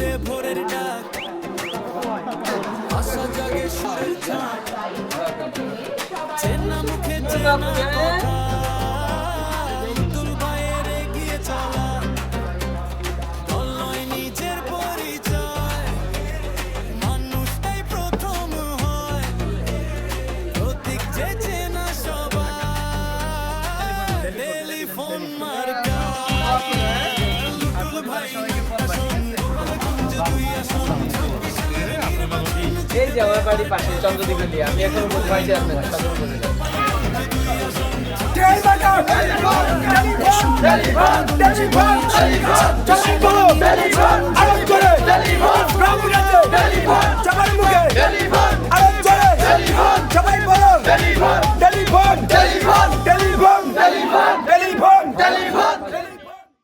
দিলে ভোরের ডাক, আশা জাগে সুরের ঝাঁক, চেনা মুখে চেনা কথা, তুল ভাইয়ের এগিয়ে চলা, দল নয় নিজের পরিচয়, মানুষটাই প্রথম হয়, প্রতীক যে চেনা সবাই, টেলিফোন মার্কা, তুল ভাই এই যে আমার বাড়ির পাশে চন্দ্রদ্বীপে আমি এখন ভাই চেয়ারম্যান সদর উপজেলা। আরম্ভ করে